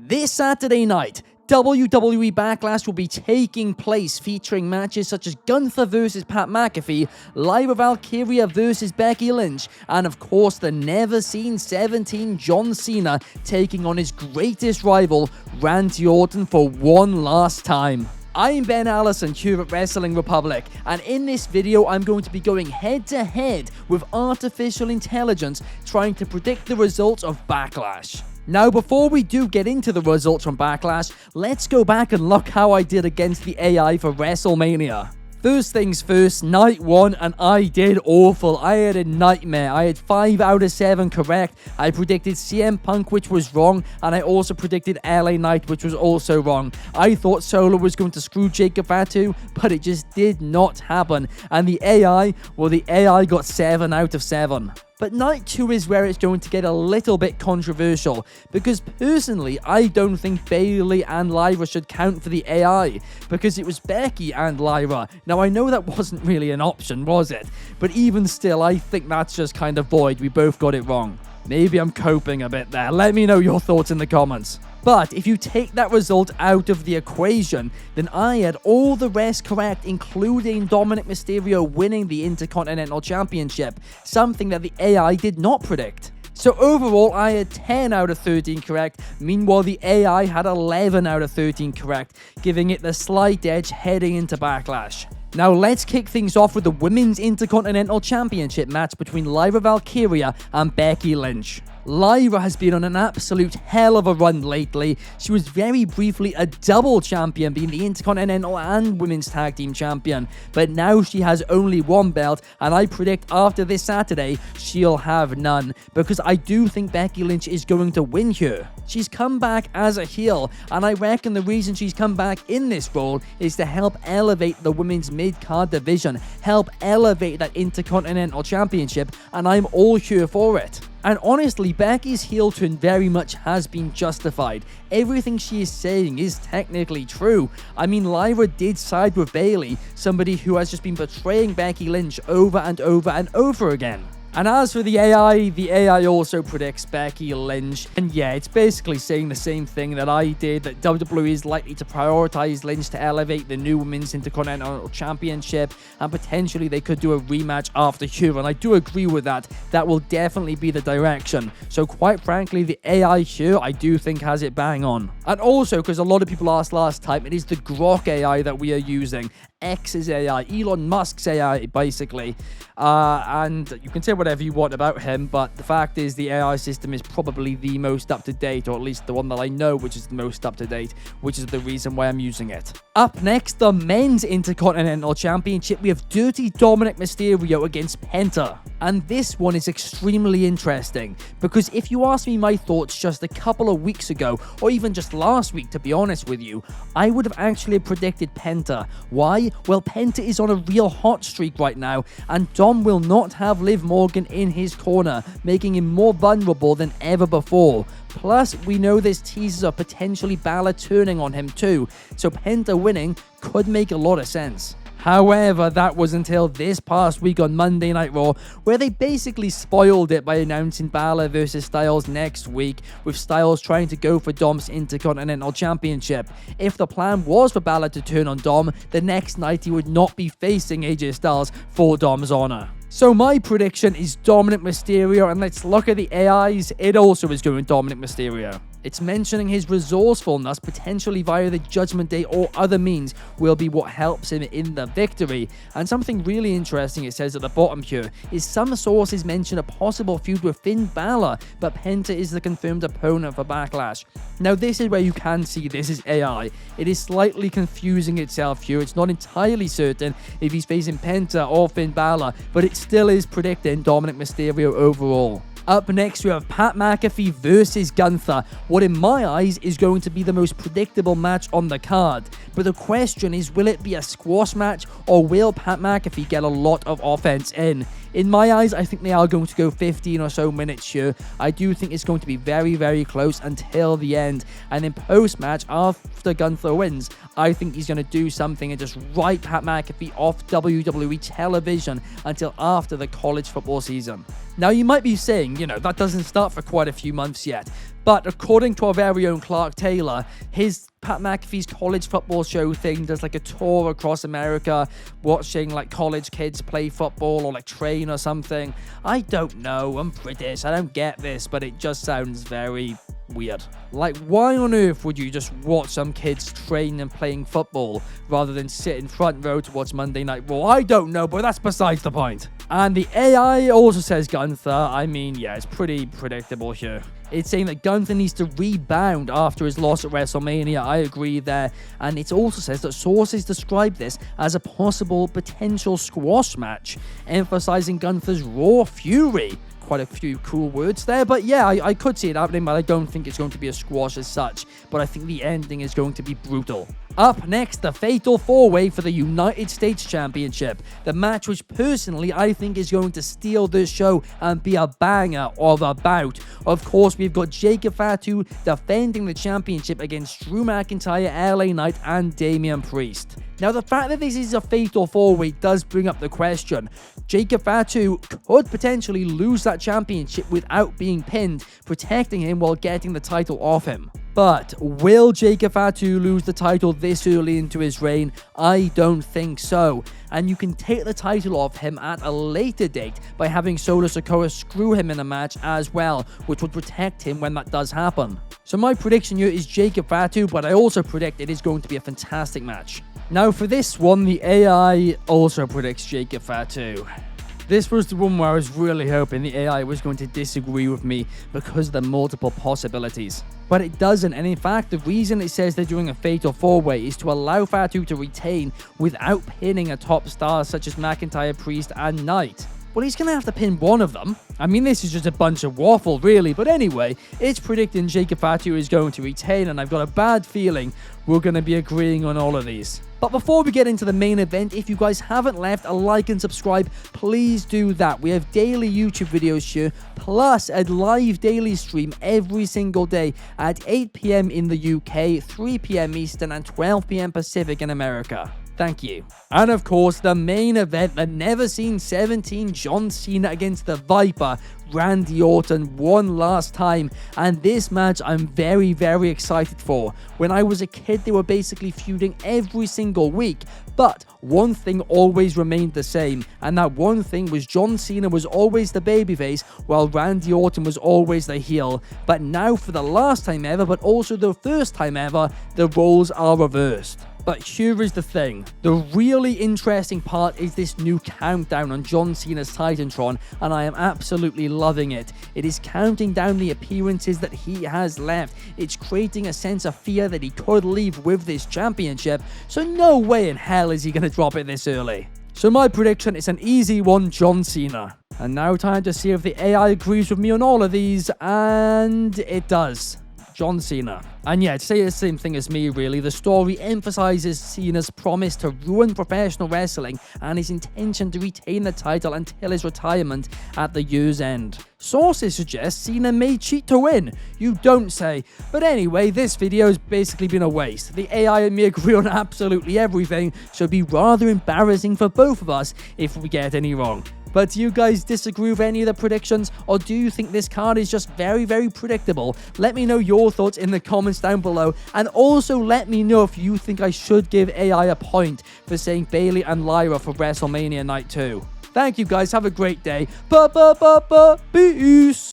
This Saturday night, WWE Backlash will be taking place, featuring matches such as Gunther vs. Pat McAfee, Lyra Valkyria vs. Becky Lynch, and of course the never-seen 17 John Cena taking on his greatest rival, Randy Orton, for one last time. I'm Allison here at Wrestling Republic, and in this video I'm going to be going head-to-head with artificial intelligence trying to predict the results of Backlash. Now, before we do get into the results from Backlash, let's go back and look how I did against the AI for WrestleMania. First things first, night 1, and I did awful. I had a nightmare. I had 5 out of 7 correct. I predicted CM Punk, which was wrong, and I also predicted LA Knight, which was also wrong. I thought Solo was going to screw Jacob Fatu, but it just did not happen. And the AI got 7 out of 7. But night 2 is where it's going to get a little bit controversial, because personally, I don't think Bayley and Lyra should count for the AI, because it was Becky and Lyra. Now, I know that wasn't really an option, was it? But even still, I think that's just kind of void. We both got it wrong. Maybe I'm coping a bit there. Let me know your thoughts in the comments. But if you take that result out of the equation, then I had all the rest correct, including Dominic Mysterio winning the Intercontinental Championship, something that the AI did not predict. So overall, I had 10 out of 13 correct, meanwhile the AI had 11 out of 13 correct, giving it the slight edge heading into Backlash. Now let's kick things off with the Women's Intercontinental Championship match between Lyra Valkyria and Becky Lynch. Lyra has been on an absolute hell of a run lately. She was very briefly a double champion, being the Intercontinental and Women's Tag Team Champion, but now she has only one belt, and I predict after this Saturday, she'll have none, because I do think Becky Lynch is going to win here. She's come back as a heel, and I reckon the reason she's come back in this role is to help elevate the women's mid-card division, help elevate that Intercontinental Championship, and I'm all here for it. And honestly, Becky's heel turn very much has been justified. Everything she is saying is technically true. I mean, Lyra did side with Bayley, somebody who has just been betraying Becky Lynch over and over and over again. And as for the AI also predicts Becky Lynch. And yeah, it's basically saying the same thing that I did, that WWE is likely to prioritize Lynch to elevate the new Women's Intercontinental Championship, and potentially they could do a rematch after here, and I do agree with that. That will definitely be the direction. So quite frankly, the AI here, I do think has it bang on. And also, because a lot of people asked last time, it is the Grok AI that we are using. X's AI, Elon Musk's AI, basically. And you can say whatever you want about him, but the fact is the AI system is probably the most up-to-date, or at least the one that I know which is the most up-to-date, which is the reason why I'm using it. Up next, the Men's Intercontinental Championship, we have Dirty Dominic Mysterio against Penta. And this one is extremely interesting, because if you asked me my thoughts just a couple of weeks ago, or even just last week to be honest with you, I would have actually predicted Penta. Why? Well, Penta is on a real hot streak right now, and Dom will not have Liv Morgan in his corner, making him more vulnerable than ever before. Plus, we know there's teasers of potentially Balor turning on him too, so Penta winning could make a lot of sense. However, that was until this past week on Monday Night Raw, where they basically spoiled it by announcing Balor versus Styles next week, with Styles trying to go for Dom's Intercontinental Championship. If the plan was for Balor to turn on Dom, the next night he would not be facing AJ Styles for Dom's honor. So my prediction is Dominic Mysterio, and let's look at the AIs. It also is going Dominic Mysterio. It's mentioning his resourcefulness, potentially via the Judgment Day or other means, will be what helps him in the victory. And something really interesting it says at the bottom here is some sources mention a possible feud with Finn Balor, but Penta is the confirmed opponent for Backlash. Now this is where you can see this is AI. It is slightly confusing itself here. It's not entirely certain if he's facing Penta or Finn Balor, but it still is predicting Dominic Mysterio overall. Up next, we have Pat McAfee versus Gunther, what in my eyes is going to be the most predictable match on the card. But the question is, will it be a squash match, or will Pat McAfee get a lot of offense in? In my eyes, I think they are going to go 15 or so minutes here. I do think it's going to be very, very close until the end. And then post-match, after Gunther wins, I think he's going to do something and just write Pat McAfee off WWE television until after the college football season. Now, you might be saying, that doesn't start for quite a few months yet. But according to our very own Clark Taylor, his Pat McAfee's college football show thing does like a tour across America, watching like college kids play football or like train or something. I don't know. I'm British. I don't get this, but it just sounds very weird. Like, why on earth would you just watch some kids train and playing football rather than sit in front row to watch Monday Night Raw? I don't know, but that's besides the point. And the AI also says Gunther. I mean, yeah, it's pretty predictable here. It's saying that Gunther needs to rebound after his loss at WrestleMania. I agree there. And it also says that sources describe this as a possible potential squash match, emphasizing Gunther's raw fury. Quite a few cool words there, but yeah, I could see it happening, but I don't think it's going to be a squash as such, but I think the ending is going to be brutal. Up next, the Fatal 4-Way for the United States Championship. The match which personally I think is going to steal this show and be a banger of a bout. Of course, we've got Jacob Fatu defending the championship against Drew McIntyre, LA Knight, and Damian Priest. Now, the fact that this is a Fatal 4-Way does bring up the question. Jacob Fatu could potentially lose that championship without being pinned, protecting him while getting the title off him. But will Jacob Fatu lose the title this early into his reign? I don't think so. And you can take the title off him at a later date by having Solo Sikoa screw him in a match as well, which would protect him when that does happen. So my prediction here is Jacob Fatu, but I also predict it is going to be a fantastic match. Now for this one, the AI also predicts Jacob Fatu. This was the one where I was really hoping the AI was going to disagree with me because of the multiple possibilities. But it doesn't, and in fact, the reason it says they're doing a Fatal 4-Way is to allow Fatu to retain without pinning a top star such as McIntyre, Priest, and Knight. Well, he's going to have to pin one of them. I mean, this is just a bunch of waffle, really. But anyway, it's predicting Jacob Fatu is going to retain, and I've got a bad feeling we're going to be agreeing on all of these. But before we get into the main event, if you guys haven't left a like and subscribe, please do that. We have daily YouTube videos here, plus a live daily stream every single day at 8 p.m. in the UK, 3 p.m. Eastern, and 12 p.m. Pacific in America. Thank you. And of course, the main event, the Never Seen 17 John Cena against the Viper, Randy Orton, one last time. And this match I'm very, very excited for. When I was a kid, they were basically feuding every single week. But one thing always remained the same, and that one thing was John Cena was always the babyface, while Randy Orton was always the heel. But now, for the last time ever, but also the first time ever, the roles are reversed. But here is the thing. The really interesting part is this new countdown on John Cena's Titantron, and I am absolutely loving it. It is counting down the appearances that he has left. It's creating a sense of fear that he could leave with this championship, so no way in hell is he going to drop it this early. So my prediction is an easy one, John Cena. And now time to see if the AI agrees with me on all of these, and it does. John Cena. And yeah, to say the same thing as me, really, the story emphasizes Cena's promise to ruin professional wrestling and his intention to retain the title until his retirement at the year's end. Sources suggest Cena may cheat to win. You don't say. But anyway, this video has basically been a waste. The AI and me agree on absolutely everything, so it'd be rather embarrassing for both of us if we get any wrong. But do you guys disagree with any of the predictions, or do you think this card is just very, very predictable? Let me know your thoughts in the comments down below, and also let me know if you think I should give AI a point for saying Bayley and Lyra for WrestleMania Night 2. Thank you guys, have a great day. Peace!